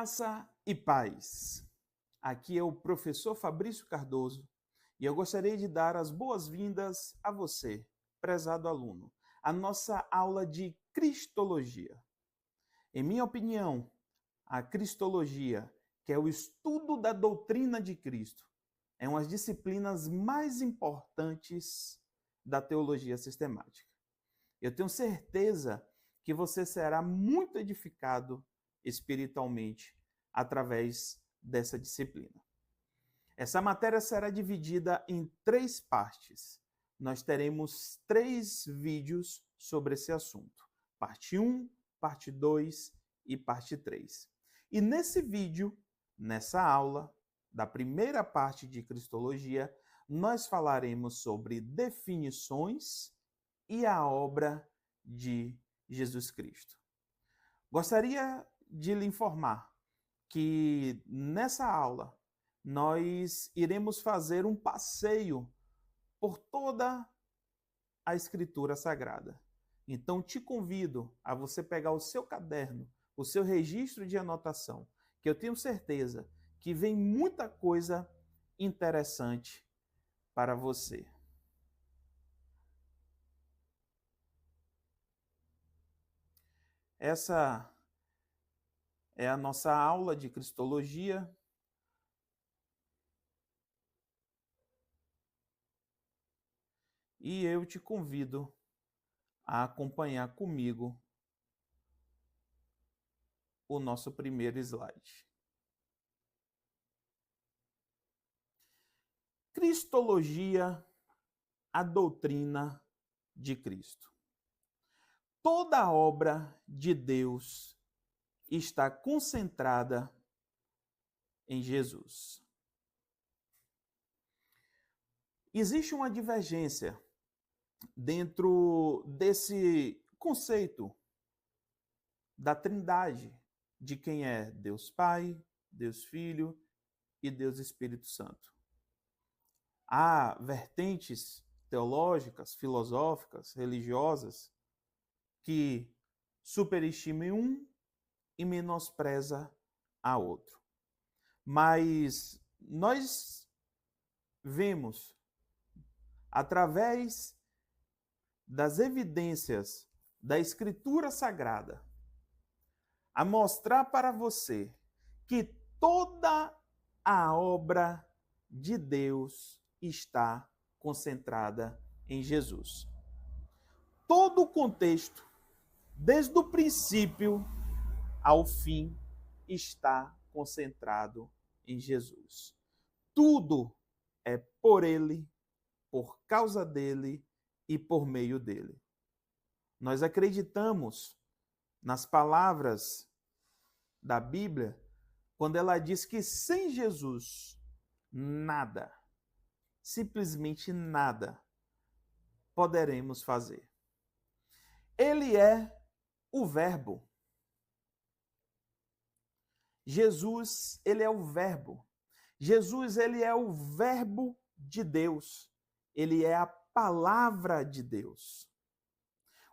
Graça e paz. Aqui é o professor Fabrício Cardoso e eu gostaria de dar as boas-vindas a você, prezado aluno, à nossa aula de Cristologia. Em minha opinião, a Cristologia, que é o estudo da doutrina de Cristo, é uma das disciplinas mais importantes da teologia sistemática. Eu tenho certeza que você será muito edificado espiritualmente através dessa disciplina. Essa matéria será dividida em 3 partes. Nós teremos 3 vídeos sobre esse assunto. Parte 1, parte 2 e parte 3. E nesse vídeo, nessa aula, da primeira parte de Cristologia, nós falaremos sobre definições e a obra de Jesus Cristo. Gostaria de lhe informar que nessa aula nós iremos fazer um passeio por toda a Escritura Sagrada. Então te convido a você pegar o seu caderno, o seu registro de anotação, que eu tenho certeza que vem muita coisa interessante para você. Essa é a nossa aula de Cristologia. E eu te convido a acompanhar comigo o nosso primeiro slide. Cristologia, a doutrina de Cristo. Toda a obra de Deus está concentrada em Jesus. Existe uma divergência dentro desse conceito da Trindade, de quem é Deus Pai, Deus Filho e Deus Espírito Santo. Há vertentes teológicas, filosóficas, religiosas que superestimam um e menospreza a outro. Mas nós vemos, através das evidências da Escritura Sagrada, a mostrar para você que toda a obra de Deus está concentrada em Jesus. Todo o contexto, desde o princípio ao fim, está concentrado em Jesus. Tudo é por Ele, por causa dele e por meio dele. Nós acreditamos nas palavras da Bíblia quando ela diz que sem Jesus nada, simplesmente nada, poderemos fazer. Ele é o Verbo. Jesus, ele é o Verbo. Jesus, ele é o Verbo de Deus. Ele é a palavra de Deus.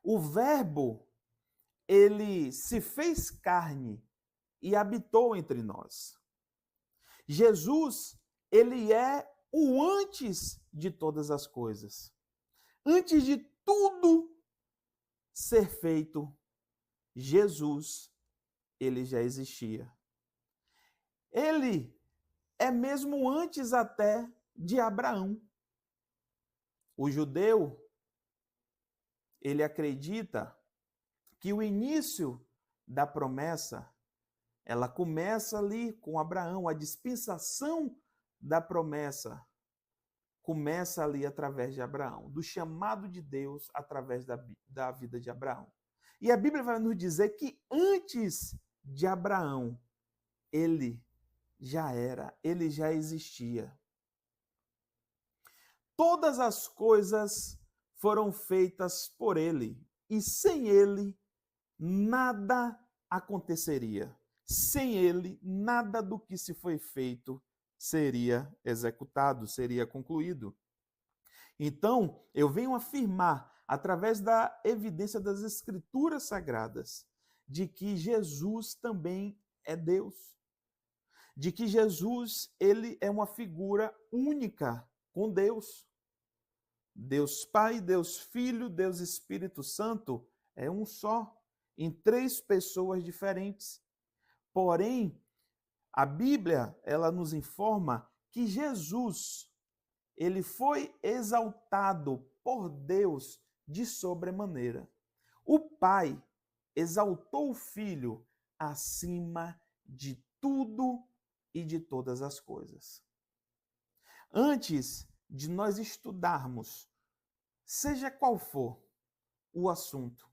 O Verbo, ele se fez carne e habitou entre nós. Jesus, ele é o antes de todas as coisas. Antes de tudo ser feito, Jesus, ele já existia. Ele é mesmo antes até de Abraão. O judeu, ele acredita que o início da promessa, ela começa ali com Abraão, a dispensação da promessa começa ali através de Abraão, do chamado de Deus através da vida de Abraão. E a Bíblia vai nos dizer que antes de Abraão, ele já era, ele já existia. Todas as coisas foram feitas por ele, e sem ele, nada aconteceria. Sem ele, nada do que se foi feito seria executado, seria concluído. Então, eu venho afirmar, através da evidência das Escrituras Sagradas, de que Jesus também é Deus. de que Jesus, ele é uma figura única com Deus. Deus Pai, Deus Filho, Deus Espírito Santo é um só, em três pessoas diferentes. Porém, a Bíblia, ela nos informa que Jesus, ele foi exaltado por Deus de sobremaneira. O Pai exaltou o Filho acima de tudo e de todas as coisas. Antes de nós estudarmos, seja qual for o assunto,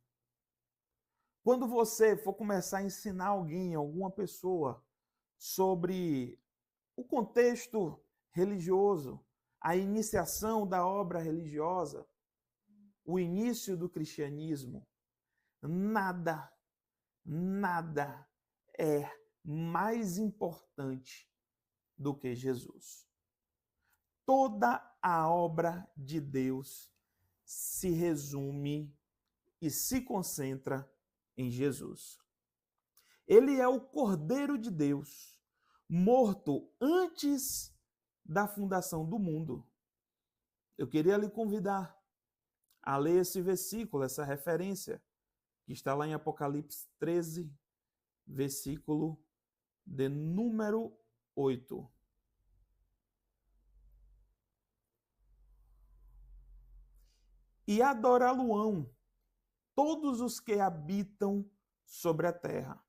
quando você for começar a ensinar alguém, alguma pessoa, sobre o contexto religioso, a iniciação da obra religiosa, o início do cristianismo, nada, nada é mais importante do que Jesus. Toda a obra de Deus se resume e se concentra em Jesus. Ele é o Cordeiro de Deus, morto antes da fundação do mundo. Eu queria lhe convidar a ler esse versículo, essa referência, que está lá em Apocalipse 13, versículo de número 8. E adorá-lo-ão todos os que habitam sobre a terra,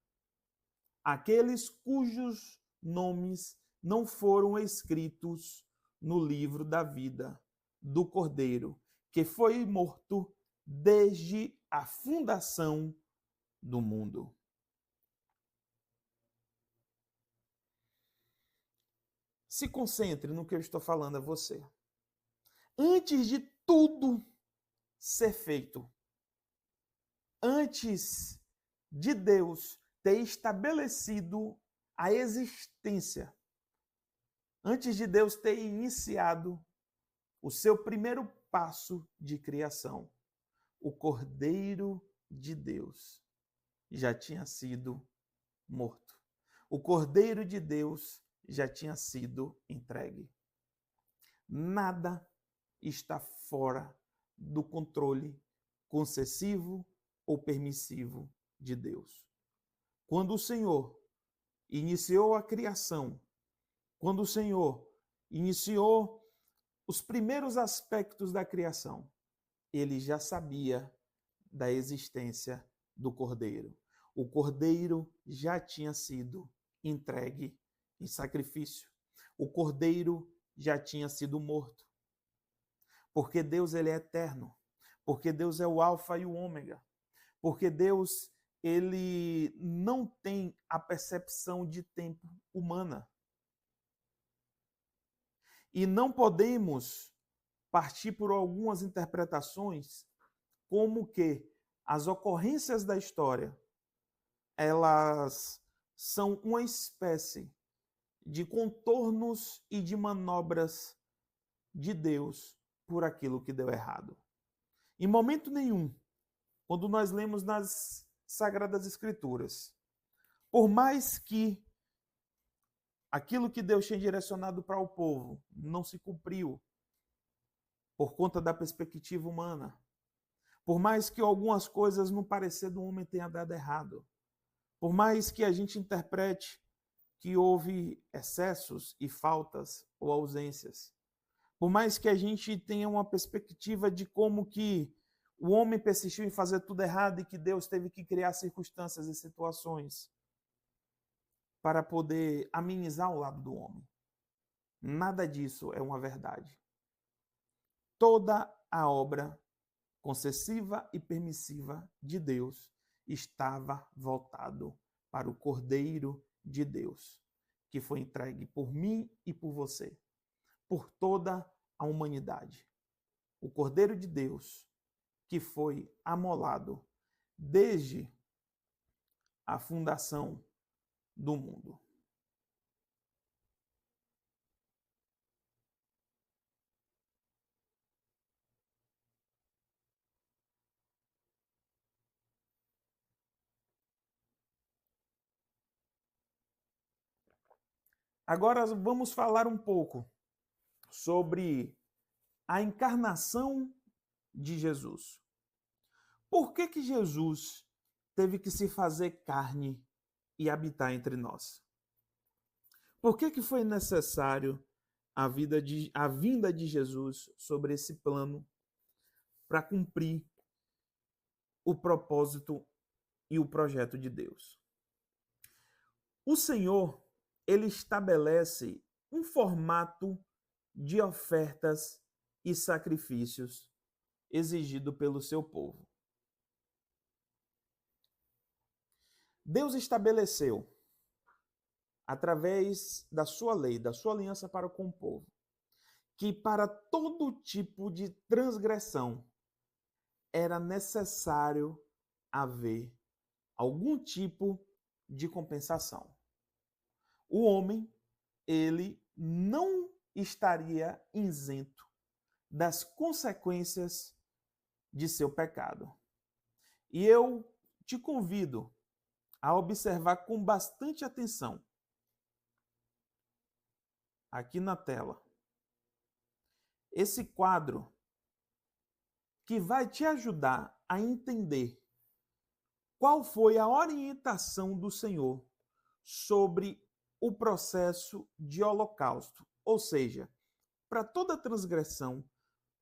aqueles cujos nomes não foram escritos no livro da vida do Cordeiro, que foi morto desde a fundação do mundo. Se concentre no que eu estou falando a você. Antes de tudo ser feito, antes de Deus ter estabelecido a existência, antes de Deus ter iniciado o seu primeiro passo de criação, o Cordeiro de Deus já tinha sido morto. O Cordeiro de Deus já tinha sido entregue. Nada está fora do controle concessivo ou permissivo de Deus. Quando o Senhor iniciou a criação, quando o Senhor iniciou os primeiros aspectos da criação, ele já sabia da existência do Cordeiro. O Cordeiro já tinha sido entregue em sacrifício. O Cordeiro já tinha sido morto. Porque Deus, ele é eterno. Porque Deus é o Alfa e o Ômega. Porque Deus, ele não tem a percepção de tempo humana. E não podemos partir por algumas interpretações como que as ocorrências da história, elas são uma espécie de contornos e de manobras de Deus por aquilo que deu errado. Em momento nenhum, quando nós lemos nas Sagradas Escrituras, por mais que aquilo que Deus tinha direcionado para o povo não se cumpriu por conta da perspectiva humana, por mais que algumas coisas no parecer do homem tenha dado errado, por mais que a gente interprete que houve excessos e faltas ou ausências, por mais que a gente tenha uma perspectiva de como que o homem persistiu em fazer tudo errado e que Deus teve que criar circunstâncias e situações para poder amenizar o lado do homem. Nada disso é uma verdade. Toda a obra concessiva e permissiva de Deus estava voltado para o Cordeiro de Deus, que foi entregue por mim e por você, por toda a humanidade. O Cordeiro de Deus, que foi amolado desde a fundação do mundo. Agora vamos falar um pouco sobre a encarnação de Jesus. Por que Jesus teve que se fazer carne e habitar entre nós? Por que foi necessário a vinda de Jesus sobre esse plano para cumprir o propósito e o projeto de Deus? O Senhor, ele estabelece um formato de ofertas e sacrifícios exigido pelo seu povo. Deus estabeleceu, através da sua lei, da sua aliança para com o povo, que para todo tipo de transgressão era necessário haver algum tipo de compensação. O homem, ele não estaria isento das consequências de seu pecado. E eu te convido a observar com bastante atenção aqui na tela esse quadro que vai te ajudar a entender qual foi a orientação do Senhor sobre o processo de holocausto. Ou seja, para toda transgressão,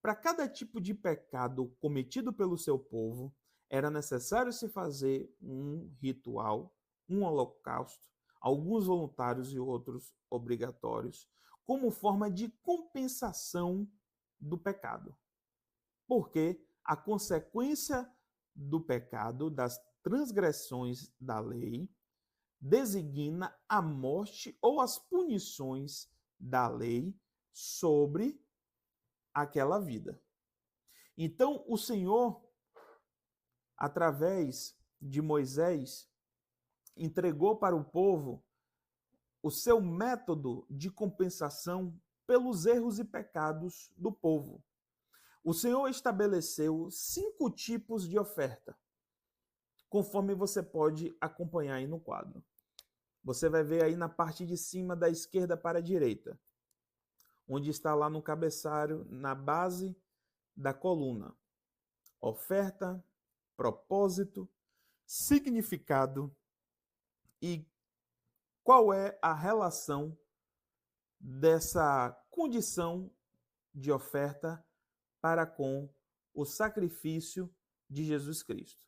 para cada tipo de pecado cometido pelo seu povo, era necessário se fazer um ritual, um holocausto, alguns voluntários e outros obrigatórios, como forma de compensação do pecado. Porque a consequência do pecado, das transgressões da lei, designa a morte ou as punições da lei sobre aquela vida. Então, o Senhor, através de Moisés, entregou para o povo o seu método de compensação pelos erros e pecados do povo. O Senhor estabeleceu 5 tipos de oferta, conforme você pode acompanhar aí no quadro. Você vai ver aí na parte de cima da esquerda para a direita, onde está lá no cabeçalho, na base da coluna. Oferta, propósito, significado e qual é a relação dessa condição de oferta para com o sacrifício de Jesus Cristo.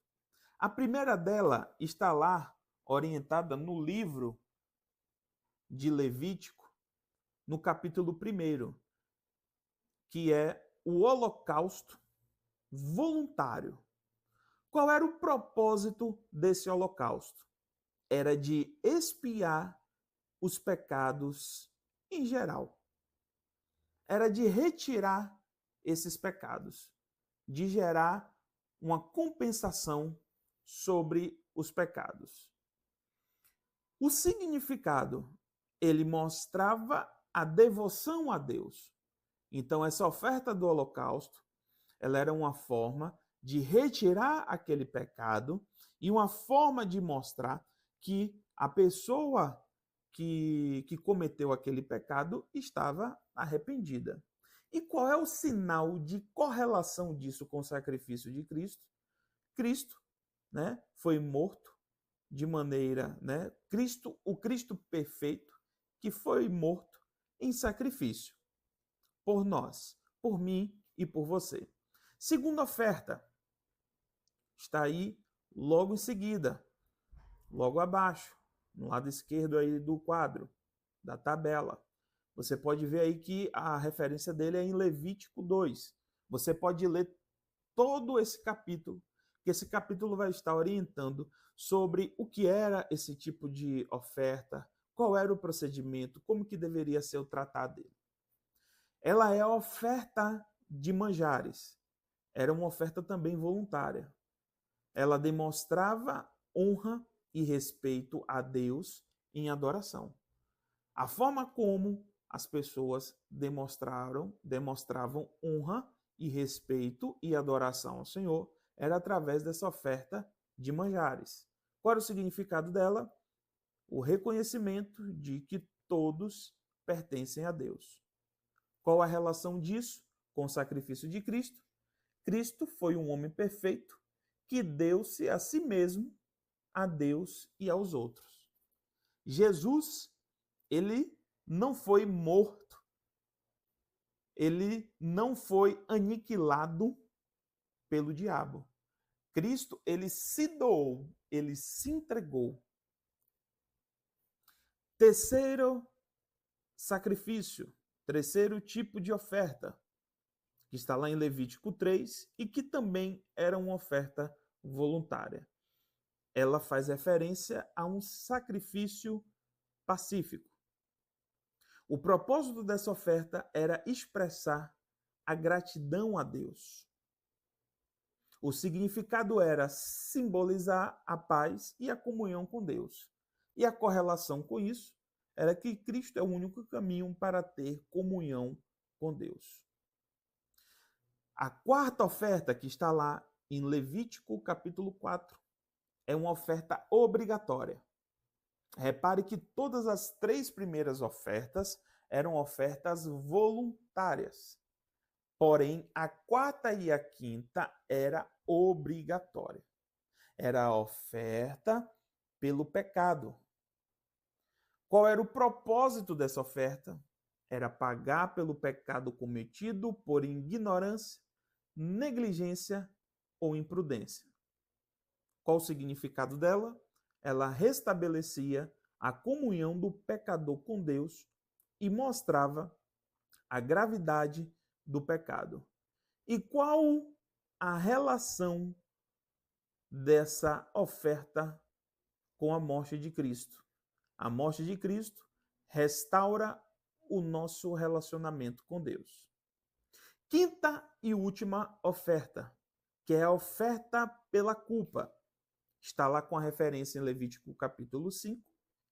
A primeira dela está lá, orientada no livro de Levítico, no capítulo 1, que é o holocausto voluntário. Qual era o propósito desse holocausto? Era de expiar os pecados em geral. Era de retirar esses pecados, de gerar uma compensação sobre os pecados. O significado, ele mostrava a devoção a Deus. Então, essa oferta do holocausto, ela era uma forma de retirar aquele pecado e uma forma de mostrar que a pessoa que cometeu aquele pecado estava arrependida. E qual é o sinal de correlação disso com o sacrifício de Cristo? Cristo, né, foi morto de maneira, né, o Cristo perfeito, que foi morto em sacrifício por nós, por mim e por você. Segunda oferta está aí logo em seguida, logo abaixo, no lado esquerdo aí do quadro, da tabela. Você pode ver aí que a referência dele é em Levítico 2. Você pode ler todo esse capítulo, que esse capítulo vai estar orientando sobre o que era esse tipo de oferta, qual era o procedimento, como que deveria ser o tratado dele. Ela é a oferta de manjares. Era uma oferta também voluntária. Ela demonstrava honra e respeito a Deus em adoração. A forma como as pessoas demonstravam honra e respeito e adoração ao Senhor era através dessa oferta de manjares. Qual era o significado dela? O reconhecimento de que todos pertencem a Deus. Qual a relação disso com o sacrifício de Cristo? Cristo foi um homem perfeito que deu-se a si mesmo, a Deus e aos outros. Jesus, ele não foi morto, ele não foi aniquilado pelo diabo. Cristo, ele se doou, ele se entregou. Terceiro sacrifício, terceiro tipo de oferta, que está lá em Levítico 3 e que também era uma oferta voluntária. Ela faz referência a um sacrifício pacífico. O propósito dessa oferta era expressar a gratidão a Deus. O significado era simbolizar a paz e a comunhão com Deus. E a correlação com isso era que Cristo é o único caminho para ter comunhão com Deus. A quarta oferta que está lá em Levítico capítulo 4 é uma oferta obrigatória. Repare que todas as três primeiras ofertas eram ofertas voluntárias. Porém, a quarta e a quinta era obrigatória. Era a oferta pelo pecado. Qual era o propósito dessa oferta? Era pagar pelo pecado cometido por ignorância, negligência ou imprudência. Qual o significado dela? Ela restabelecia a comunhão do pecador com Deus e mostrava a gravidade do pecado. E qual a relação dessa oferta com a morte de Cristo? A morte de Cristo restaura o nosso relacionamento com Deus. Quinta e última oferta, que é a oferta pela culpa. Está lá com a referência em Levítico capítulo 5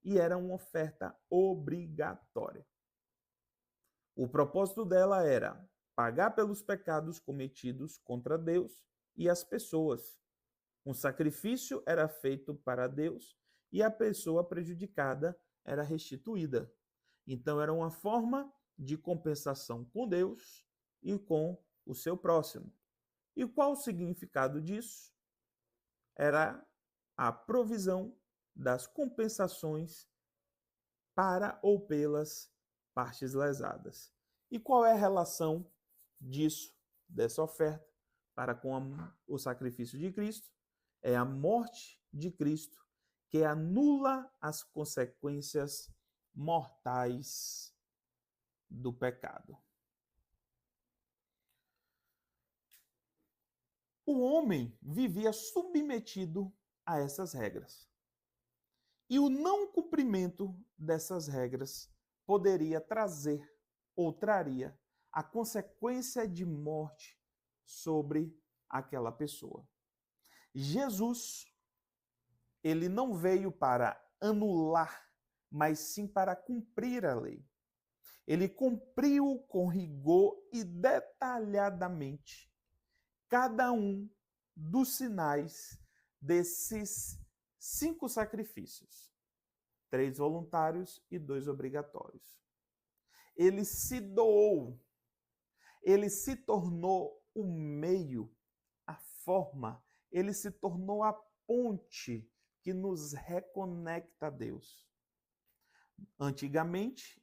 e era uma oferta obrigatória. O propósito dela era pagar pelos pecados cometidos contra Deus e as pessoas. Um sacrifício era feito para Deus e a pessoa prejudicada era restituída. Então era uma forma de compensação com Deus e com o seu próximo. E qual o significado disso? Era a provisão das compensações para ou pelas partes lesadas. E qual é a relação disso, dessa oferta, para com o sacrifício de Cristo? É a morte de Cristo que anula as consequências mortais do pecado. O homem vivia submetido a essas regras. E o não cumprimento dessas regras poderia trazer ou traria a consequência de morte sobre aquela pessoa. Jesus, ele não veio para anular, mas sim para cumprir a lei. Ele cumpriu com rigor e detalhadamente cada um dos sinais desses 5 sacrifícios, 3 voluntários e 2 obrigatórios. Ele se doou, ele se tornou o meio, a forma, ele se tornou a ponte que nos reconecta a Deus. Antigamente,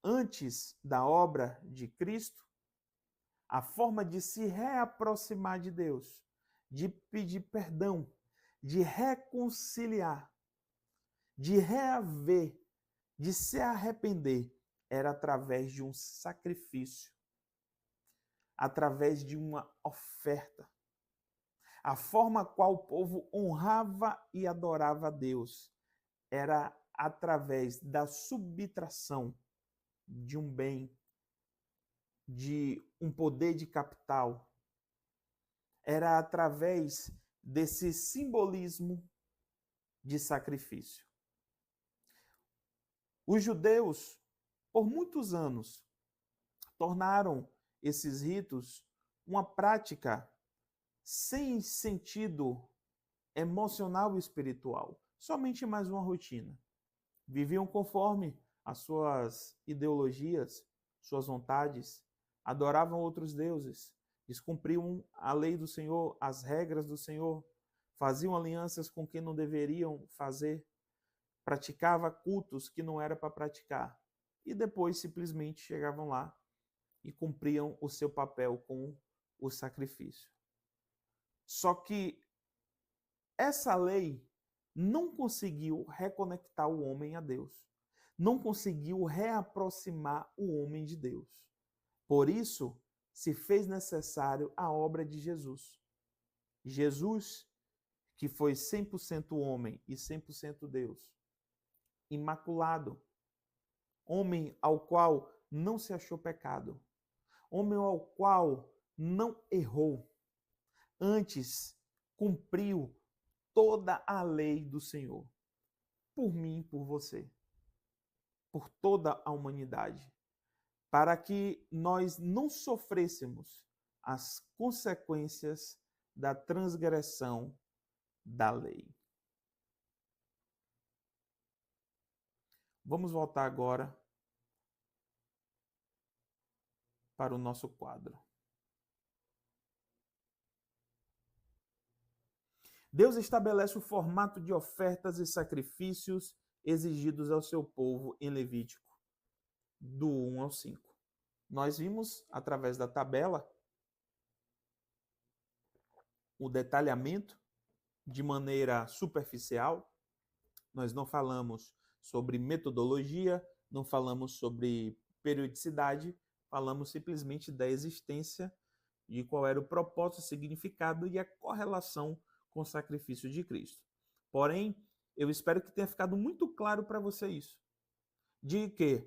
antes da obra de Cristo, a forma de se reaproximar de Deus, de pedir perdão, de reconciliar, de reaver, de se arrepender, era através de um sacrifício, através de uma oferta. A forma qual o povo honrava e adorava a Deus era através da subtração de um bem, de um poder de capital. Era através desse simbolismo de sacrifício. Os judeus, por muitos anos, tornaram esses ritos uma prática sem sentido emocional e espiritual, somente mais uma rotina. Viviam conforme as suas ideologias, suas vontades, adoravam outros deuses, descumpriam a lei do Senhor, as regras do Senhor, faziam alianças com quem não deveriam fazer, praticava cultos que não era para praticar. E depois simplesmente chegavam lá e cumpriam o seu papel com o sacrifício. Só que essa lei não conseguiu reconectar o homem a Deus. Não conseguiu reaproximar o homem de Deus. Por isso, se fez necessário a obra de Jesus. Jesus, que foi 100% homem e 100% Deus, imaculado, homem ao qual não se achou pecado, homem ao qual não errou, antes cumpriu toda a lei do Senhor, por mim e por você, por toda a humanidade, para que nós não sofrêssemos as consequências da transgressão da lei. Vamos voltar agora para o nosso quadro. Deus estabelece o formato de ofertas e sacrifícios exigidos ao seu povo em Levítico, do 1 ao 5. Nós vimos, através da tabela, o detalhamento de maneira superficial. Nós não falamos sobre metodologia, não falamos sobre periodicidade, falamos simplesmente da existência, de qual era o propósito, o significado e a correlação com o sacrifício de Cristo. Porém, eu espero que tenha ficado muito claro para você isso, de que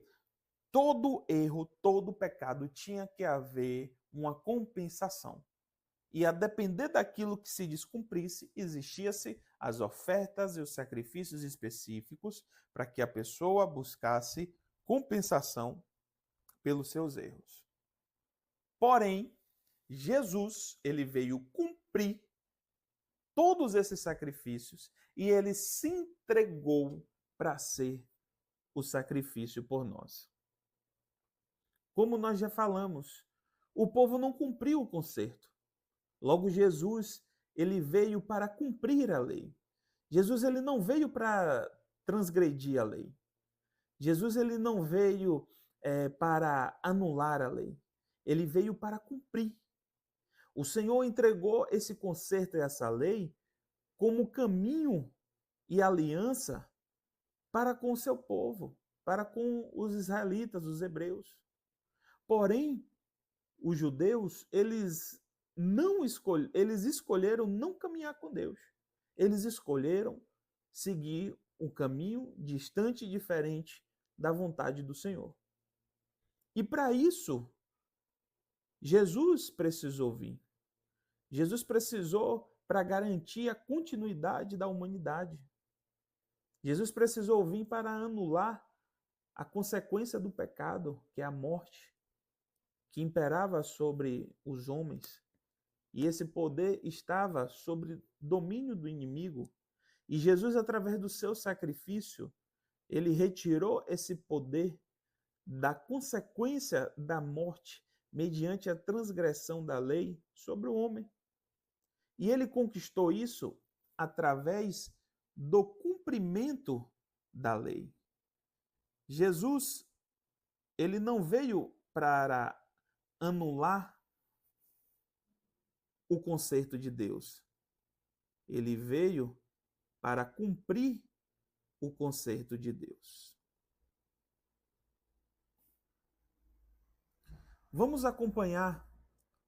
todo erro, todo pecado tinha que haver uma compensação. E a depender daquilo que se descumprisse, existia-se as ofertas e os sacrifícios específicos para que a pessoa buscasse compensação pelos seus erros. Porém, Jesus, ele veio cumprir todos esses sacrifícios e ele se entregou para ser o sacrifício por nós. Como nós já falamos, o povo não cumpriu o concerto. Logo, Jesus, ele veio para cumprir a lei. Jesus, ele não veio para transgredir a lei. Jesus, ele não veio para anular a lei. Ele veio para cumprir. O Senhor entregou esse concerto e essa lei como caminho e aliança para com o seu povo, para com os israelitas, os hebreus. Porém, os judeus, eles escolheram não caminhar com Deus. Eles escolheram seguir um caminho distante e diferente da vontade do Senhor. E para isso, Jesus precisou vir. Jesus precisou para garantir a continuidade da humanidade. Jesus precisou vir para anular a consequência do pecado, que é a morte, que imperava sobre os homens. E esse poder estava sob domínio do inimigo. E Jesus, através do seu sacrifício, ele retirou esse poder da consequência da morte mediante a transgressão da lei sobre o homem. E ele conquistou isso através do cumprimento da lei. Jesus, ele não veio para anular o concerto de Deus. Ele veio para cumprir o concerto de Deus. Vamos acompanhar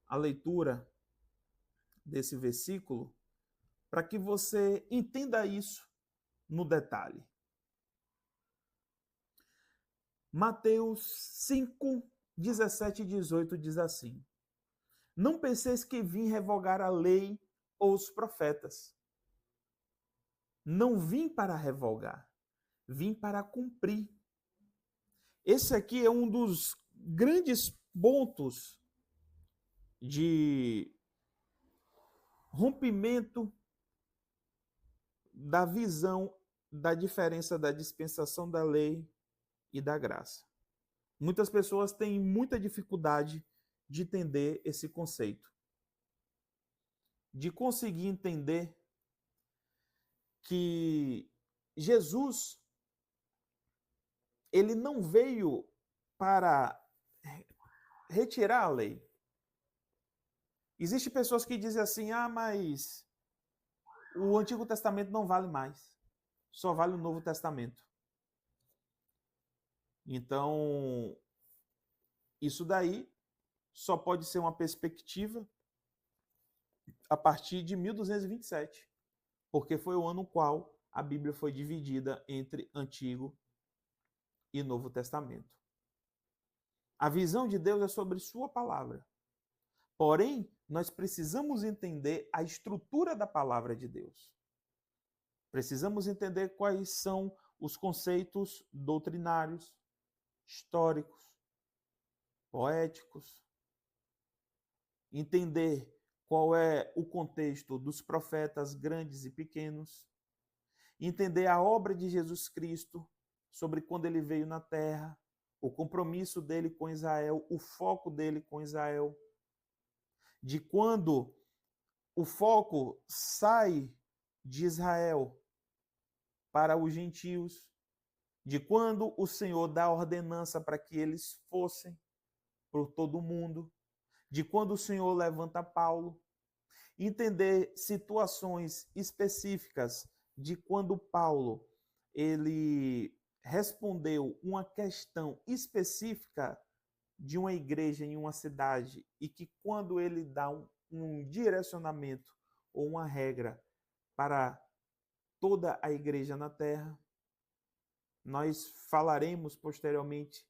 a leitura desse versículo para que você entenda isso no detalhe. Mateus 5, 17 e 18 diz assim: Não penseis que vim revogar a lei ou os profetas. Não vim para revogar, vim para cumprir. Esse aqui é um dos grandes pontos de rompimento da visão da diferença da dispensação da lei e da graça. Muitas pessoas têm muita dificuldade de entender esse conceito, de conseguir entender que Jesus, ele não veio para retirar a lei. Existem pessoas que dizem assim, mas o Antigo Testamento não vale mais, só vale o Novo Testamento. Então, isso daí só pode ser uma perspectiva a partir de 1227, porque foi o ano no qual a Bíblia foi dividida entre Antigo e Novo Testamento. A visão de Deus é sobre sua palavra. Porém, nós precisamos entender a estrutura da palavra de Deus. Precisamos entender quais são os conceitos doutrinários, históricos, poéticos, entender qual é o contexto dos profetas grandes e pequenos, entender a obra de Jesus Cristo sobre quando ele veio na terra, o compromisso dele com Israel, o foco dele com Israel, de quando o foco sai de Israel para os gentios, de quando o Senhor dá ordenança para que eles fossem por todo o mundo, de quando o Senhor levanta Paulo, entender situações específicas de quando Paulo ele respondeu uma questão específica de uma igreja em uma cidade e que quando ele dá um direcionamento ou uma regra para toda a igreja na terra, nós falaremos posteriormente,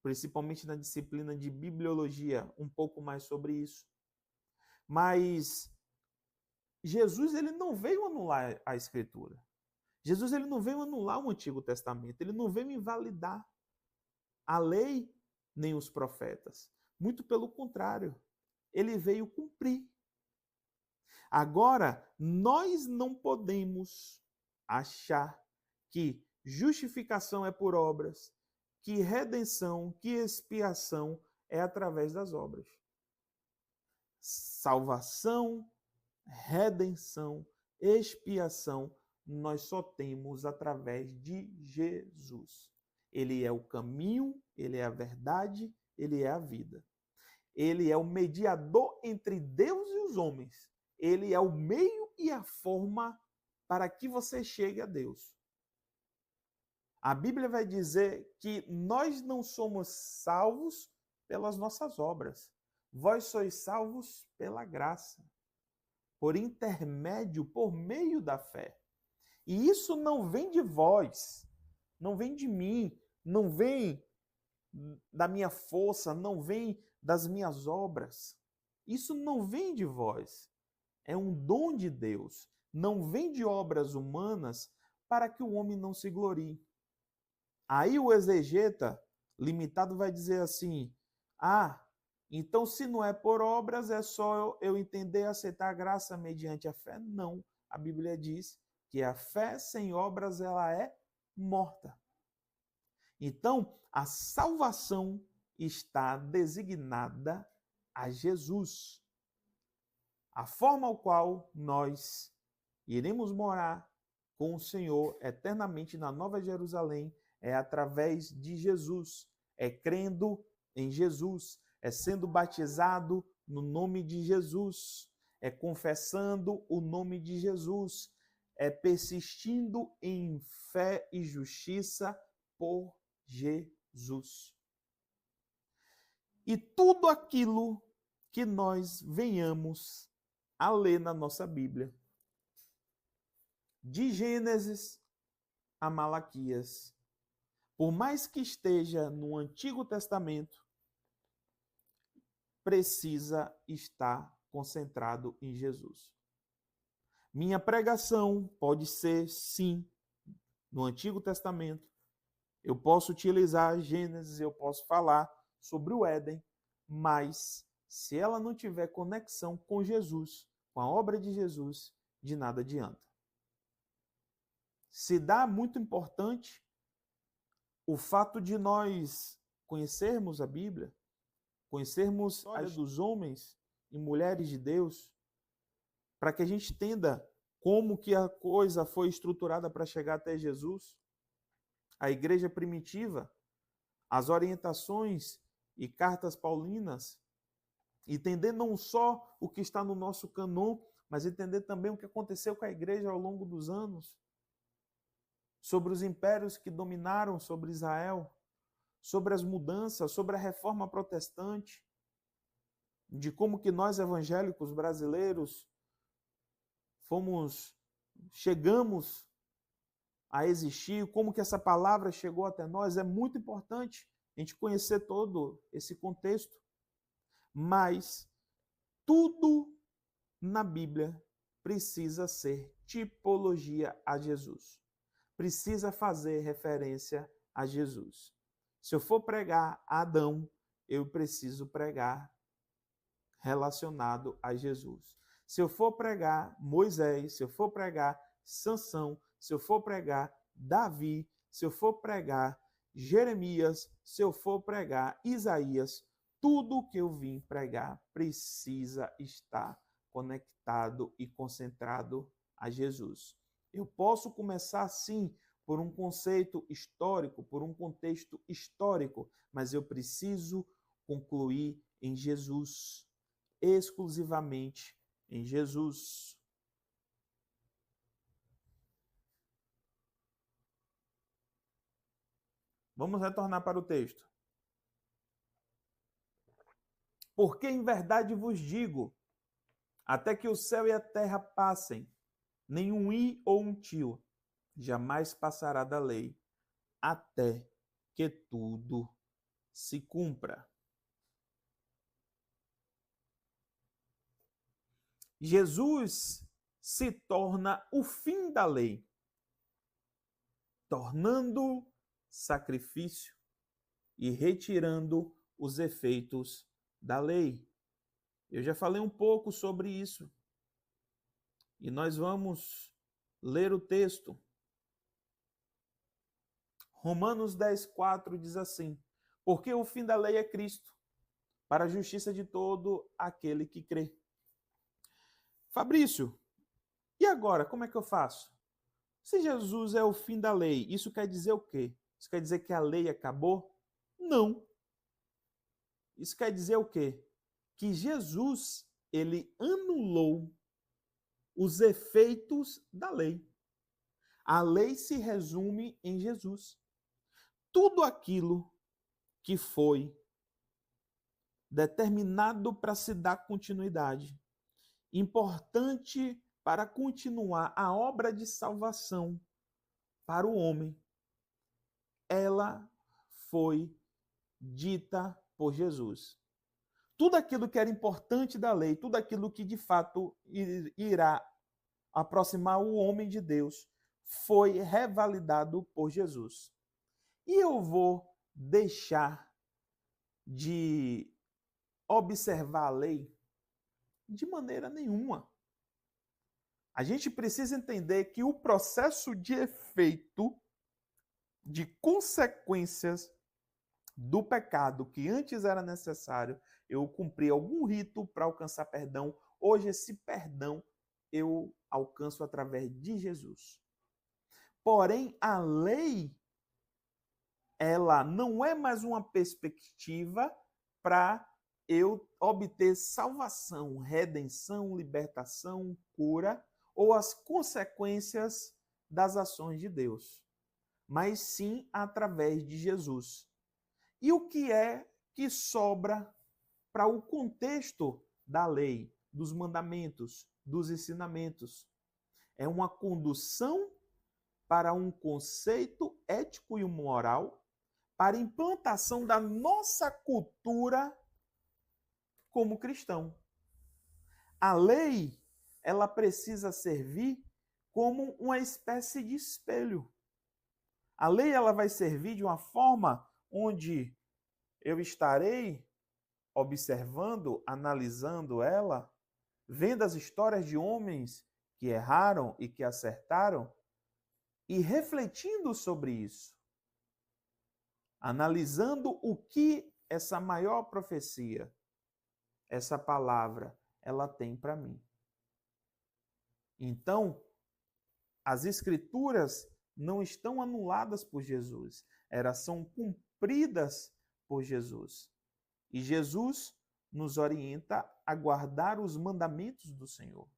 principalmente na disciplina de bibliologia, um pouco mais sobre isso. Mas Jesus ele não veio anular a Escritura. Jesus ele não veio anular o Antigo Testamento. Ele não veio invalidar a lei nem os profetas. Muito pelo contrário. Ele veio cumprir. Agora, nós não podemos achar que justificação é por obras, que redenção, que expiação é através das obras. Salvação, redenção, expiação, nós só temos através de Jesus. Ele é o caminho, ele é a verdade, ele é a vida. Ele é o mediador entre Deus e os homens. Ele é o meio e a forma para que você chegue a Deus. A Bíblia vai dizer que nós não somos salvos pelas nossas obras. Vós sois salvos pela graça, por intermédio, por meio da fé. E isso não vem de vós, não vem de mim, não vem da minha força, não vem das minhas obras. Isso não vem de vós. É um dom de Deus. Não vem de obras humanas para que o homem não se glorie. Aí o exegeta limitado vai dizer assim, então se não é por obras, é só eu entender e aceitar a graça mediante a fé? Não. A Bíblia diz que a fé sem obras ela é morta. Então, a salvação está designada a Jesus. A forma ao qual nós iremos morar com o Senhor eternamente na Nova Jerusalém é através de Jesus, é crendo em Jesus, é sendo batizado no nome de Jesus, é confessando o nome de Jesus, é persistindo em fé e justiça por Jesus. E tudo aquilo que nós venhamos a ler na nossa Bíblia, de Gênesis a Malaquias, por mais que esteja no Antigo Testamento, precisa estar concentrado em Jesus. Minha pregação pode ser, sim, no Antigo Testamento. Eu posso utilizar Gênesis, eu posso falar sobre o Éden, mas se ela não tiver conexão com Jesus, com a obra de Jesus, de nada adianta. Se dá muito importante o fato de nós conhecermos a Bíblia, conhecermos a história dos homens e mulheres de Deus, para que a gente entenda como que a coisa foi estruturada para chegar até Jesus, a igreja primitiva, as orientações e cartas paulinas, entender não só o que está no nosso cânon, mas entender também o que aconteceu com a igreja ao longo dos anos, sobre os impérios que dominaram sobre Israel, sobre as mudanças, sobre a reforma protestante, de como que nós evangélicos brasileiros chegamos a existir, como que essa palavra chegou até nós. É muito importante a gente conhecer todo esse contexto, mas tudo na Bíblia precisa ser tipologia a Jesus. Precisa fazer referência a Jesus. Se eu for pregar Adão, eu preciso pregar relacionado a Jesus. Se eu for pregar Moisés, se eu for pregar Sansão, se eu for pregar Davi, se eu for pregar Jeremias, se eu for pregar Isaías, tudo que eu vim pregar precisa estar conectado e concentrado a Jesus. Eu posso começar, sim, por um conceito histórico, por um contexto histórico, mas eu preciso concluir em Jesus, exclusivamente em Jesus. Vamos retornar para o texto. Porque em verdade vos digo, até que o céu e a terra passem, nenhum i ou um tio jamais passará da lei, até que tudo se cumpra. Jesus se torna o fim da lei, tornando sacrifício e retirando os efeitos da lei. Eu já falei um pouco sobre isso. E nós vamos ler o texto. Romanos 10:4 diz assim: porque o fim da lei é Cristo, para a justiça de todo aquele que crê. Fabrício, e agora, como é que eu faço? Se Jesus é o fim da lei, isso quer dizer o quê? Isso quer dizer que a lei acabou? Não. Isso quer dizer o quê? Que Jesus, ele anulou os efeitos da lei. A lei se resume em Jesus. Tudo aquilo que foi determinado para se dar continuidade, importante para continuar a obra de salvação para o homem, ela foi dita por Jesus. Tudo aquilo que era importante da lei, tudo aquilo que de fato irá aproximar o homem de Deus, foi revalidado por Jesus. E eu vou deixar de observar a lei? De maneira nenhuma. A gente precisa entender que o processo de efeito, de consequências do pecado que antes era necessário eu cumprir algum rito para alcançar perdão, hoje esse perdão eu alcanço através de Jesus. Porém, a lei, ela não é mais uma perspectiva para eu obter salvação, redenção, libertação, cura ou as consequências das ações de Deus, mas sim através de Jesus. E o que é que sobra para o contexto da lei, dos mandamentos, dos ensinamentos? É uma condução para um conceito ético e moral, para a implantação da nossa cultura como cristão. A lei, ela precisa servir como uma espécie de espelho. A lei, ela vai servir de uma forma onde eu estarei observando, analisando ela, vendo as histórias de homens que erraram e que acertaram e refletindo sobre isso. analisando o que essa maior profecia, essa palavra, ela tem para mim. Então, as escrituras não estão anuladas por Jesus, elas são cumpridas por Jesus. E Jesus nos orienta a guardar os mandamentos do Senhor.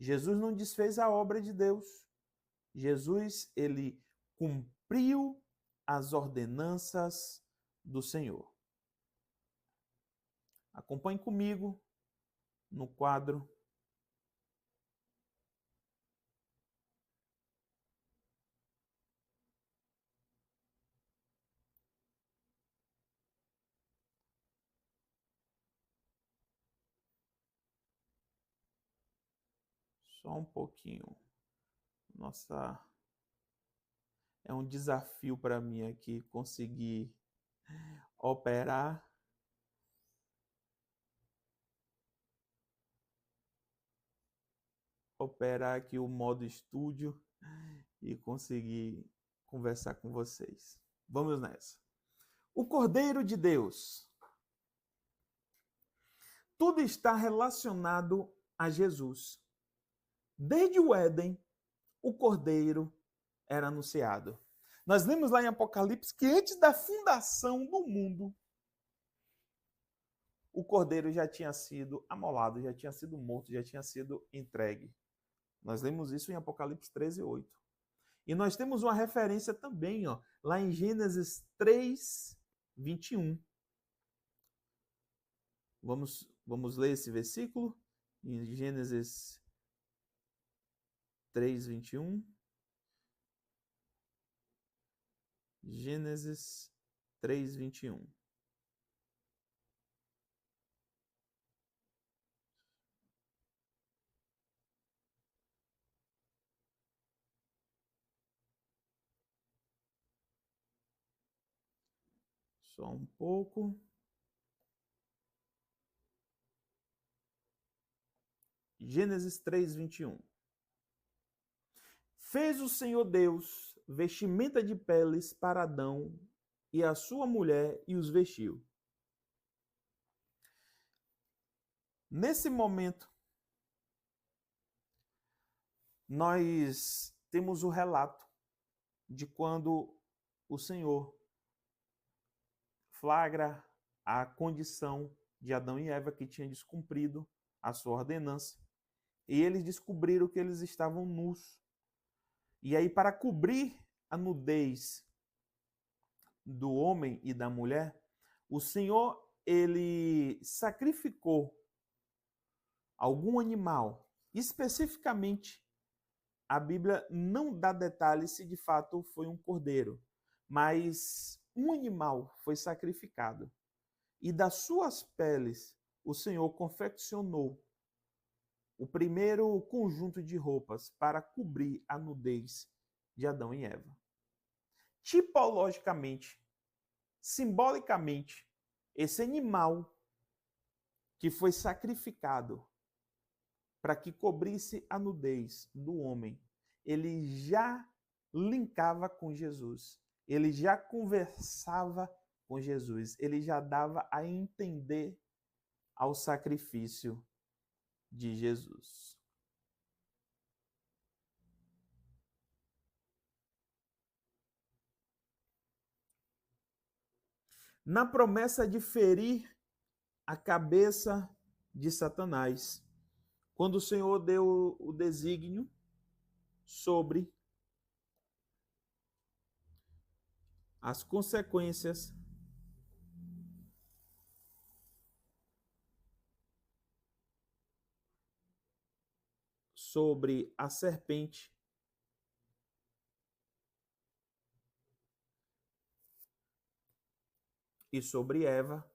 Jesus não desfez a obra de Deus. Jesus, ele cumpriu as ordenanças do Senhor. Acompanhe comigo no quadro. Só um pouquinho. Nossa, é um desafio para mim aqui conseguir operar aqui o modo estúdio e conseguir conversar com vocês. Vamos nessa. O Cordeiro de Deus. Tudo está relacionado a Jesus. Desde o Éden, o Cordeiro era anunciado. Nós lemos lá em Apocalipse que antes da fundação do mundo, o Cordeiro já tinha sido amolado, já tinha sido morto, já tinha sido entregue. Nós lemos isso em Apocalipse 13:8. E nós temos uma referência também, lá em Gênesis 3:21. Vamos ler esse versículo? Em Gênesis 3:21. Gênesis 3:21. Só um pouco. Gênesis 3:21. Fez o Senhor Deus vestimenta de peles para Adão e a sua mulher e os vestiu. Nesse momento, nós temos o relato de quando o Senhor flagra a condição de Adão e Eva que tinha descumprido a sua ordenança. E eles descobriram que eles estavam nus. E aí, para cobrir a nudez do homem e da mulher, o Senhor, ele sacrificou algum animal. Especificamente, a Bíblia não dá detalhes se de fato foi um cordeiro, mas um animal foi sacrificado. E das suas peles, o Senhor confeccionou o primeiro conjunto de roupas para cobrir a nudez de Adão e Eva. Tipologicamente, simbolicamente, esse animal que foi sacrificado para que cobrisse a nudez do homem, ele já linkava com Jesus, ele já conversava com Jesus, ele já dava a entender ao sacrifício de Jesus. Na promessa de ferir a cabeça de Satanás, quando o Senhor deu o desígnio sobre as consequências sobre a serpente e sobre Eva,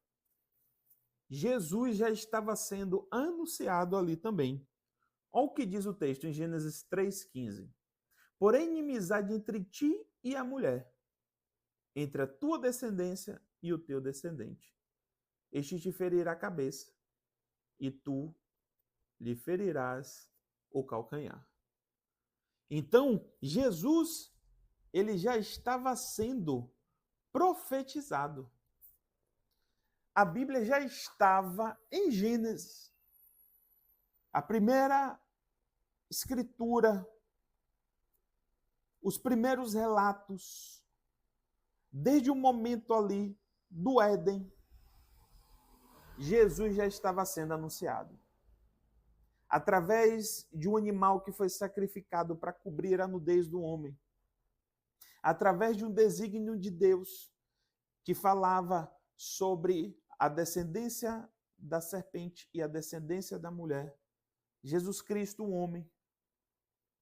Jesus já estava sendo anunciado ali também. Olha o que diz o texto em Gênesis 3,15. Porém, inimizade entre ti e a mulher, entre a tua descendência e o teu descendente. Este te ferirá a cabeça, e tu lhe ferirás o calcanhar. Então, Jesus, ele já estava sendo profetizado. A Bíblia já estava em Gênesis. A primeira escritura, os primeiros relatos, desde o momento ali do Éden, Jesus já estava sendo anunciado. Através de um animal que foi sacrificado para cobrir a nudez do homem. Através de um desígnio de Deus que falava sobre a descendência da serpente e a descendência da mulher. Jesus Cristo, um homem,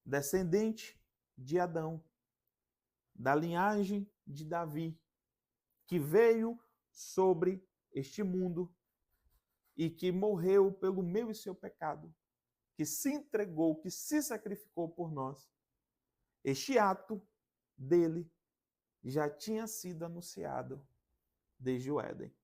descendente de Adão, da linhagem de Davi, que veio sobre este mundo e que morreu pelo meu e seu pecado, que se entregou, que se sacrificou por nós. Este ato dele já tinha sido anunciado desde o Éden.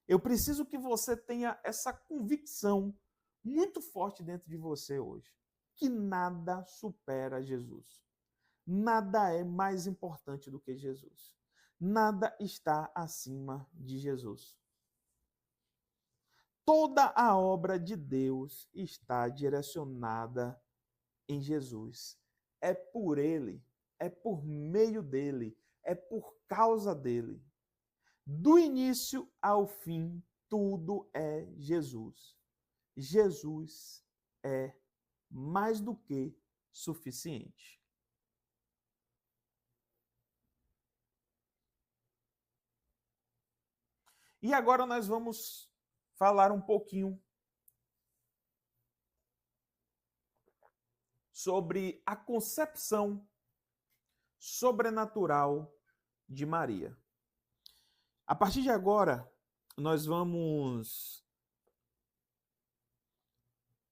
Eu preciso que você tenha essa convicção muito forte dentro de você hoje, que nada supera Jesus. Nada é mais importante do que Jesus. Nada está acima de Jesus. Toda a obra de Deus está direcionada em Jesus. É por Ele, é por meio dEle, é por causa dEle. Do início ao fim, tudo é Jesus. Jesus é mais do que suficiente. E agora nós vamos falar um pouquinho sobre a concepção sobrenatural de Maria. A partir de agora, nós vamos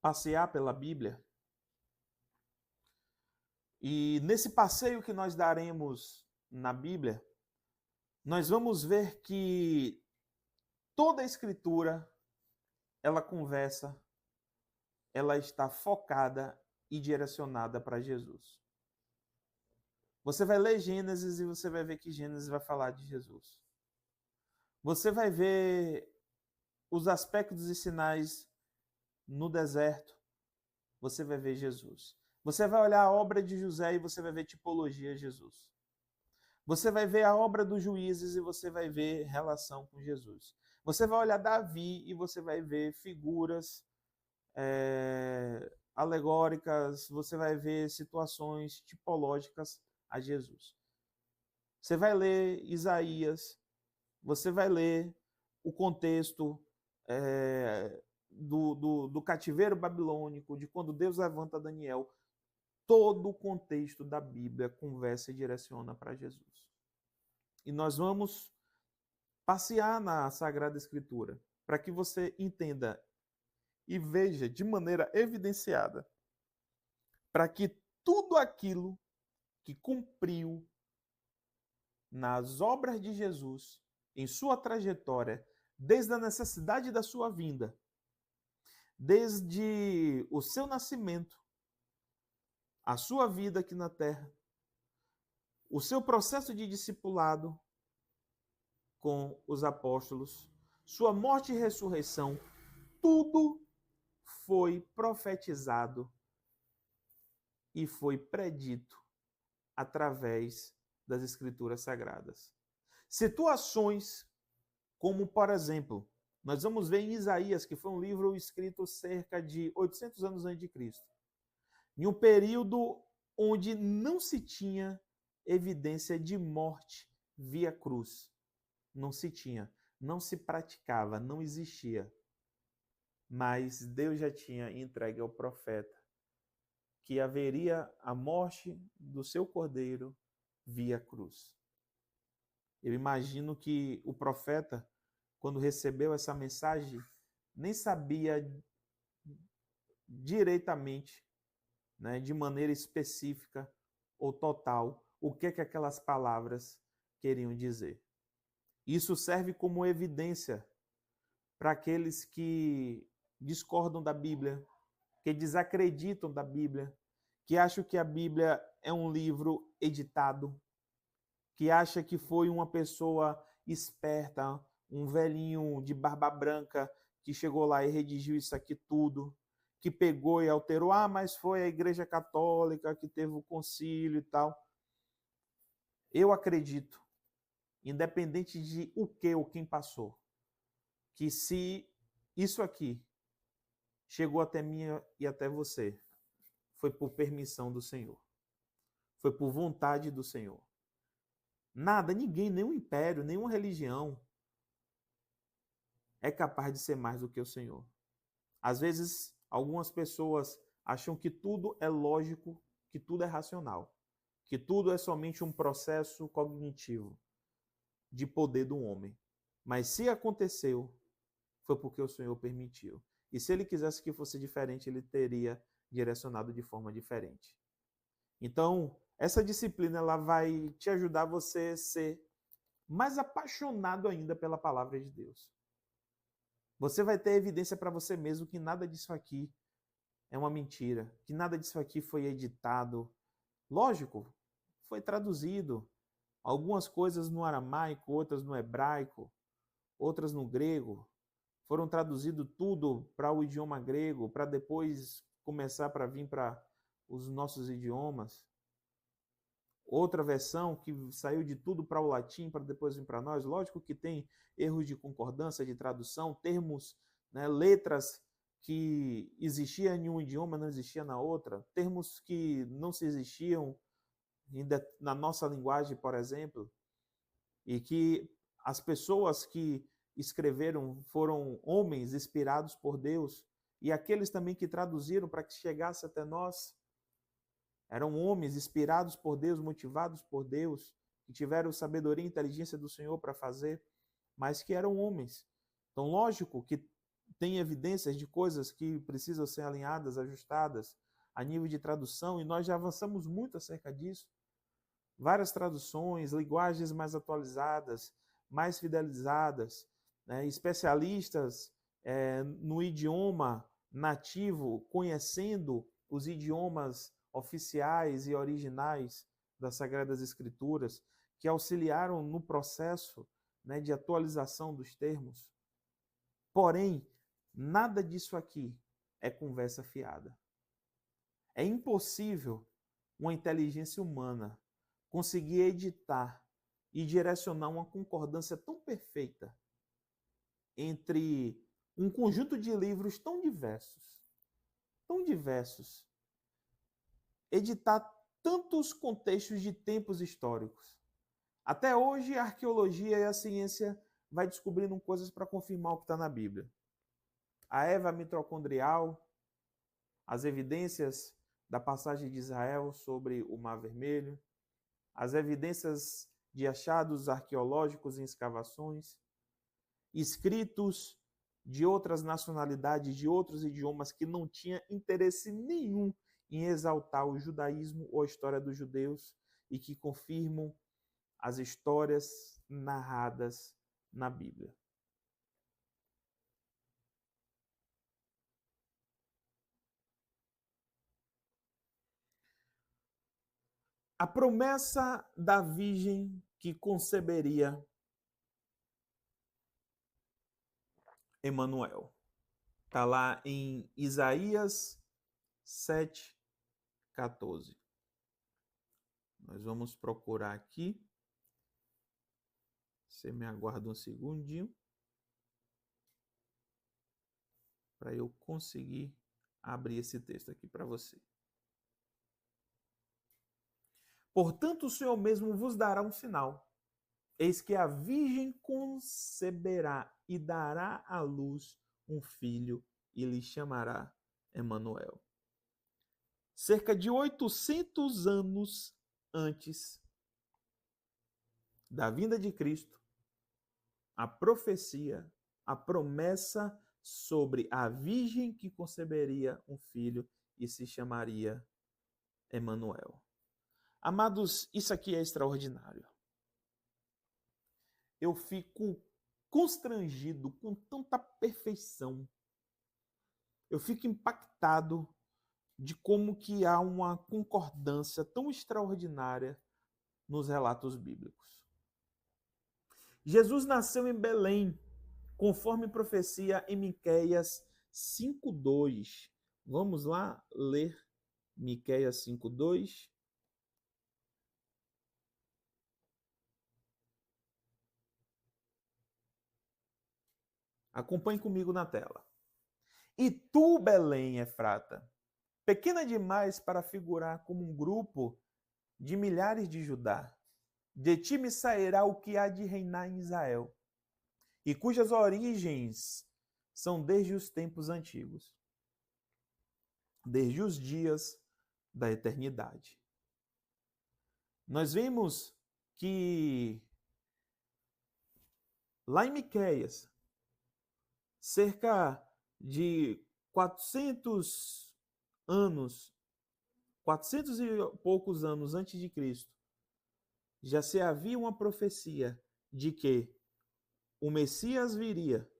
passear pela Bíblia. E nesse passeio que nós daremos na Bíblia, nós vamos ver que toda a Escritura, ela conversa, ela está focada e direcionada para Jesus. Você vai ler Gênesis e você vai ver que Gênesis vai falar de Jesus. Você vai ver os aspectos e sinais no deserto, você vai ver Jesus. Você vai olhar a obra de José e você vai ver tipologia Jesus. Você vai ver a obra dos juízes e você vai ver relação com Jesus. Você vai olhar Davi e você vai ver figuras alegóricas, você vai ver situações tipológicas a Jesus. Você vai ler Isaías, você vai ler o contexto do cativeiro babilônico, de quando Deus levanta Daniel. Todo o contexto da Bíblia conversa e direciona para Jesus. E nós vamos passear na Sagrada Escritura para que você entenda e veja de maneira evidenciada para que tudo aquilo que cumpriu nas obras de Jesus, em sua trajetória, desde a necessidade da sua vinda, desde o seu nascimento, a sua vida aqui na terra, o seu processo de discipulado com os apóstolos, sua morte e ressurreição, tudo foi profetizado e foi predito através das Escrituras Sagradas. Situações como, por exemplo, nós vamos ver em Isaías, que foi um livro escrito cerca de 800 anos antes de Cristo, em um período onde não se tinha evidência de morte via cruz. Não se tinha, não se praticava, não existia. Mas Deus já tinha entregue ao profeta que haveria a morte do seu cordeiro via cruz. Eu imagino que o profeta, quando recebeu essa mensagem, nem sabia diretamente, de maneira específica ou total, o que aquelas palavras queriam dizer. Isso serve como evidência para aqueles que discordam da Bíblia, que desacreditam da Bíblia, que acham que a Bíblia é um livro editado, que acha que foi uma pessoa esperta, um velhinho de barba branca que chegou lá e redigiu isso aqui tudo, que pegou e alterou, mas foi a Igreja Católica que teve o concílio e tal. Eu acredito, independente de o que ou quem passou, que se isso aqui chegou até mim e até você, foi por permissão do Senhor. Foi por vontade do Senhor. Nada, ninguém, nenhum império, nenhuma religião é capaz de ser mais do que o Senhor. Às vezes, algumas pessoas acham que tudo é lógico, que tudo é racional, que tudo é somente um processo cognitivo de poder do homem. Mas se aconteceu, foi porque o Senhor permitiu. E se ele quisesse que fosse diferente, ele teria direcionado de forma diferente. Então, essa disciplina ela vai te ajudar você a ser mais apaixonado ainda pela palavra de Deus. Você vai ter evidência para você mesmo que nada disso aqui é uma mentira, que nada disso aqui foi editado. Lógico, foi traduzido. Algumas coisas no aramaico, outras no hebraico, outras no grego. Foram traduzido tudo para o idioma grego, para depois começar para vir para os nossos idiomas. Outra versão que saiu de tudo para o latim, para depois vir para nós. Lógico que tem erros de concordância, de tradução, termos, né, letras que existiam em um idioma, não existia na outra, termos que não se existiam ainda na nossa linguagem, por exemplo, e que as pessoas que escreveram foram homens inspirados por Deus, e aqueles também que traduziram para que chegasse até nós eram homens inspirados por Deus, motivados por Deus, que tiveram sabedoria e inteligência do Senhor para fazer, mas que eram homens. Então, lógico que tem evidências de coisas que precisam ser alinhadas, ajustadas a nível de tradução, e nós já avançamos muito acerca disso. Várias traduções, linguagens mais atualizadas, mais fidelizadas, né? Especialistas no idioma nativo, conhecendo os idiomas oficiais e originais das Sagradas Escrituras, que auxiliaram no processo, né, de atualização dos termos. Porém, nada disso aqui é conversa fiada. É impossível uma inteligência humana conseguir editar e direcionar uma concordância tão perfeita entre um conjunto de livros tão diversos, editar tantos contextos de tempos históricos. Até hoje, a arqueologia e a ciência vai descobrindo coisas para confirmar o que está na Bíblia. A Eva mitocondrial, as evidências da passagem de Israel sobre o Mar Vermelho, as evidências de achados arqueológicos em escavações, escritos de outras nacionalidades, de outros idiomas que não tinha interesse nenhum em exaltar o judaísmo ou a história dos judeus e que confirmam as histórias narradas na Bíblia. A promessa da virgem que conceberia Emanuel. Está lá em Isaías 7:14. Nós vamos procurar aqui. Você me aguarda um segundinho para eu conseguir abrir esse texto aqui para você. Portanto, o Senhor mesmo vos dará um sinal. Eis que a virgem conceberá e dará à luz um filho e lhe chamará Emanuel. Cerca de 800 anos antes da vinda de Cristo, a profecia, a promessa sobre a virgem que conceberia um filho e se chamaria Emanuel. Amados, isso aqui é extraordinário. Eu fico constrangido com tanta perfeição. Eu fico impactado de como que há uma concordância tão extraordinária nos relatos bíblicos. Jesus nasceu em Belém, conforme profecia em Miqueias 5:2. Vamos lá ler Miqueias 5:2. Acompanhe comigo na tela. E tu, Belém, Efrata, pequena demais para figurar como um grupo de milhares de Judá. De ti me sairá o que há de reinar em Israel, e cujas origens são desde os tempos antigos, desde os dias da eternidade. Nós vemos que lá em Miqueias, cerca de 400 anos, 400 e poucos anos antes de Cristo, já se havia uma profecia de que o Messias viria,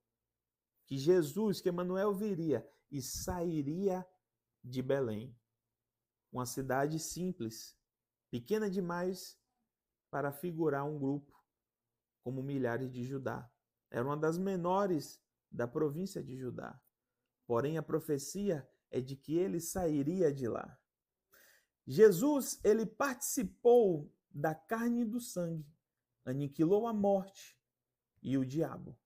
que Jesus, que Emanuel viria e sairia de Belém, uma cidade simples, pequena demais para figurar um grupo como milhares de Judá. Era uma das menores da província de Judá. Porém, a profecia é de que ele sairia de lá. Jesus, ele participou da carne e do sangue, aniquilou a morte e o diabo.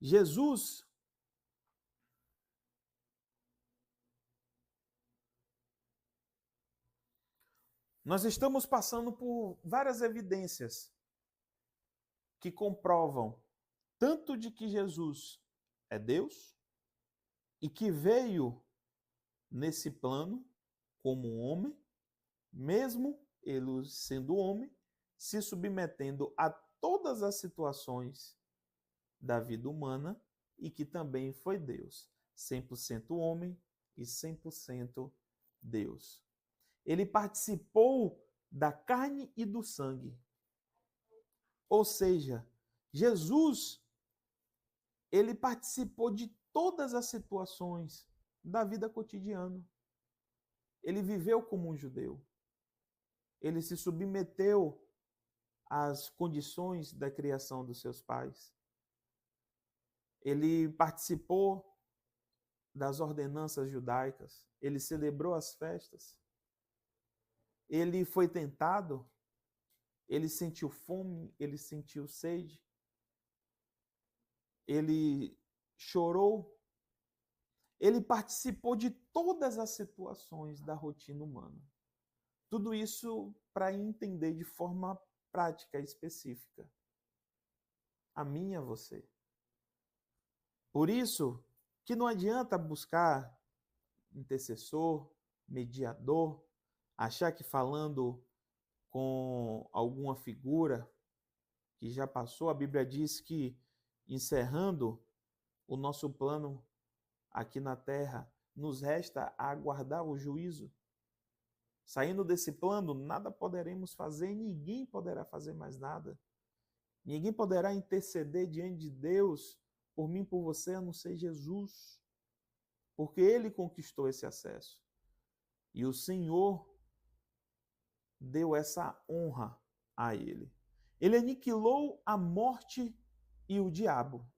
Jesus nós estamos passando por várias evidências que comprovam tanto de que Jesus é Deus e que veio nesse plano como homem, mesmo ele sendo homem, se submetendo a todas as situações da vida humana e que também foi Deus, 100% homem e 100% Deus. Ele participou da carne e do sangue. Ou seja, Jesus, ele participou de todas as situações da vida cotidiana. Ele viveu como um judeu. Ele se submeteu às condições da criação dos seus pais. Ele participou das ordenanças judaicas. Ele celebrou as festas. Ele foi tentado. Ele sentiu fome. Ele sentiu sede. Ele chorou. Ele participou de todas as situações da rotina humana. Tudo isso para entender de forma prática e específica. A mim e a você. Por isso que não adianta buscar intercessor, mediador, achar que falando com alguma figura que já passou, a Bíblia diz que encerrando o nosso plano aqui na terra, nos resta aguardar o juízo. Saindo desse plano, nada poderemos fazer, ninguém poderá fazer mais nada. Ninguém poderá interceder diante de Deus por mim, por você, a não ser Jesus. Porque ele conquistou esse acesso. E o Senhor deu essa honra a ele. Ele aniquilou a morte e o diabo.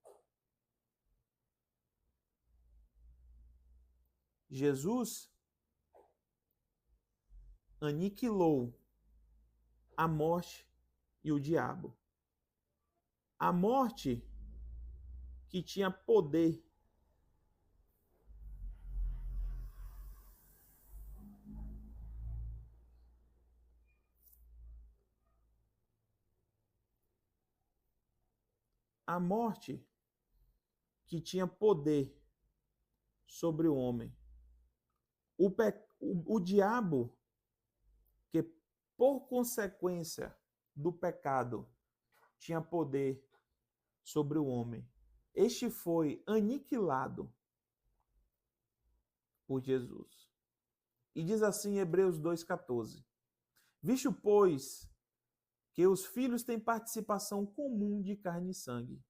Jesus aniquilou a morte e o diabo. A morte que tinha poder a morte que tinha poder sobre o homem. O diabo, que por consequência do pecado tinha poder sobre o homem, este foi aniquilado por Jesus. E diz assim em Hebreus 2,14: Visto, pois, que os filhos têm participação comum de carne e sangue,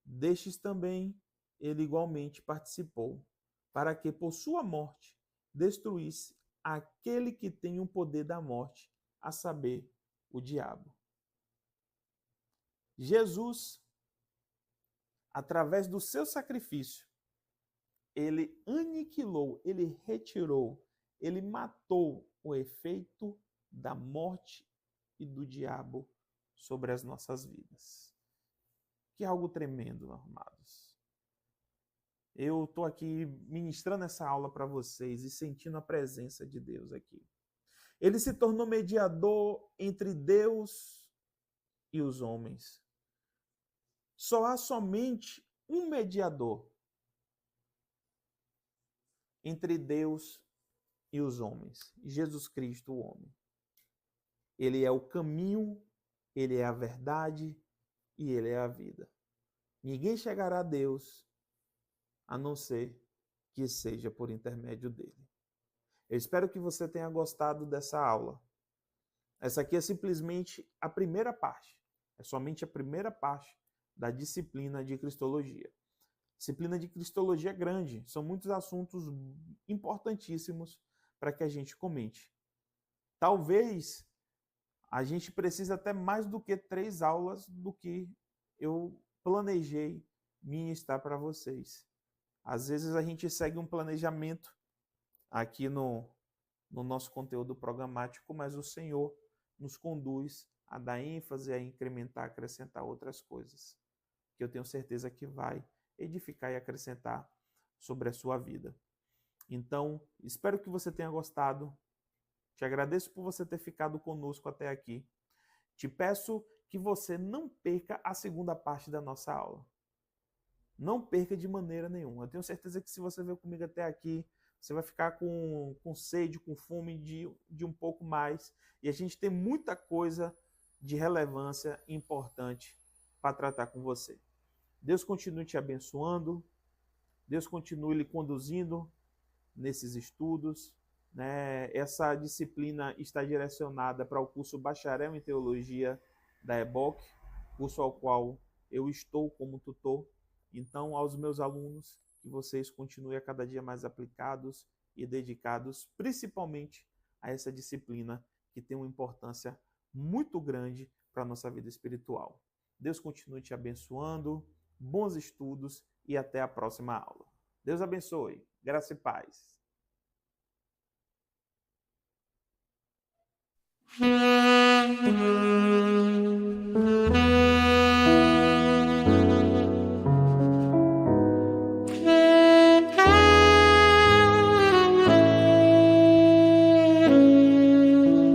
destes também ele igualmente participou, para que por sua morte destruísse aquele que tem o poder da morte, a saber, o diabo. Jesus, através do seu sacrifício, ele aniquilou, ele retirou, ele matou o efeito da morte e do diabo sobre as nossas vidas. Que é algo tremendo, amados. Eu estou aqui ministrando essa aula para vocês e sentindo a presença de Deus aqui. Ele se tornou mediador entre Deus e os homens. Só há somente um mediador entre Deus e os homens, Jesus Cristo, o homem. Ele é o caminho, ele é a verdade e ele é a vida. Ninguém chegará a Deus a não ser que seja por intermédio dele. Eu espero que você tenha gostado dessa aula. Essa aqui é simplesmente a primeira parte. É somente a primeira parte da disciplina de Cristologia. Disciplina de Cristologia é grande. São muitos assuntos importantíssimos para que a gente comente. Talvez a gente precise até mais do que 3 aulas do que eu planejei ministrar para vocês. Às vezes a gente segue um planejamento aqui no nosso conteúdo programático, mas o Senhor nos conduz a dar ênfase, a incrementar, acrescentar outras coisas, que eu tenho certeza que vai edificar e acrescentar sobre a sua vida. Então, espero que você tenha gostado. Te agradeço por você ter ficado conosco até aqui. Te peço que você não perca a segunda parte da nossa aula. Não perca de maneira nenhuma. Eu tenho certeza que se você veio comigo até aqui, você vai ficar com sede, com fome de um pouco mais. E a gente tem muita coisa de relevância importante para tratar com você. Deus continue te abençoando. Deus continue lhe conduzindo nesses estudos. Né? Essa disciplina está direcionada para o curso Bacharel em Teologia da EBOC, curso ao qual eu estou como tutor. Então, aos meus alunos, que vocês continuem a cada dia mais aplicados e dedicados, principalmente a essa disciplina que tem uma importância muito grande para a nossa vida espiritual. Deus continue te abençoando, bons estudos e até a próxima aula. Deus abençoe, graça e paz.